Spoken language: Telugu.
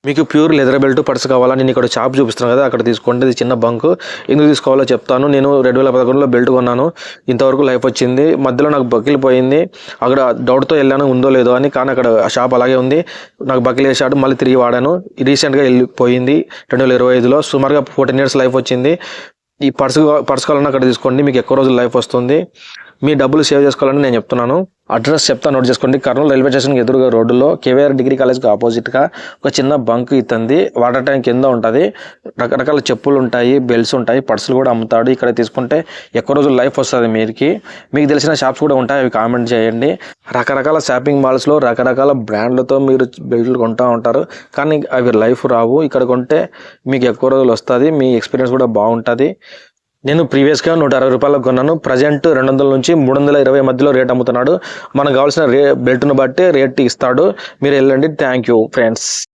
మీకు ప్యూర్ లెదర్ బెల్ట్ పర్స్ కావాలా, నేను ఇక్కడ షాప్ చూపిస్తున్నాను కదా అక్కడ తీసుకోండి. ఇది చిన్న బంక్, ఎందుకు తీసుకోవాలో చెప్తాను. నేను 2011లో బెల్ట్ కొన్నాను, ఇంతవరకు లైఫ్ వచ్చింది. మధ్యలో నాకు బకిల్ పోయింది, అక్కడ డౌట్తో వెళ్ళాను ఉందో లేదో అని, కానీ అక్కడ షాప్ అలాగే ఉంది. నాకు బకిల్ వేసాడు, మళ్ళీ తిరిగి వాడాను. రీసెంట్గా వెళ్ళిపోయింది 2025లో. సుమారుగా 14 years లైఫ్ వచ్చింది. ఈ పర్స్ కావాలన్నా అక్కడ తీసుకోండి, మీకు ఎక్కువ రోజులు లైఫ్ వస్తుంది. మీ డబ్బులు సేవ్ చేసుకోవాలని నేను చెప్తున్నాను. అడ్రస్ చెప్తా, నోట్ చేసుకోండి. కర్నూలు రైల్వే స్టేషన్కి ఎదురుగా రోడ్డులో కేవీఆర్ డిగ్రీ కాలేజ్కి ఆపోజిట్గా ఒక చిన్న బంక్ ఇస్తుంది. వాటర్ ట్యాంక్ కింద ఉంటుంది. రకరకాల చెప్పులు ఉంటాయి, బెల్ట్స్ ఉంటాయి, పర్సులు కూడా అమ్ముతాడు. ఇక్కడ తీసుకుంటే ఎక్కువ రోజులు లైఫ్ వస్తుంది. మీకు తెలిసిన షాప్స్ కూడా ఉంటాయి, అవి కామెంట్ చేయండి. రకరకాల షాపింగ్ మాల్స్లో రకరకాల బ్రాండ్లతో మీరు బెల్ట్లు కొంటూ ఉంటారు, కానీ అవి లైఫ్ రావు. ఇక్కడ కొంటే మీకు ఎక్కువ రోజులు వస్తుంది, మీ ఎక్స్పీరియన్స్ కూడా బాగుంటుంది. నేను ప్రీవియస్గా 160 రూపాయలకు కొన్నాను. ప్రజెంట్ 200 నుంచి 320 మధ్యలో రేట్ అమ్ముతున్నాడు. మనకు కావాల్సిన బెల్ట్ను బట్టి రేట్ ఇస్తాడు. మీరు వెళ్ళండి. Thank you friends.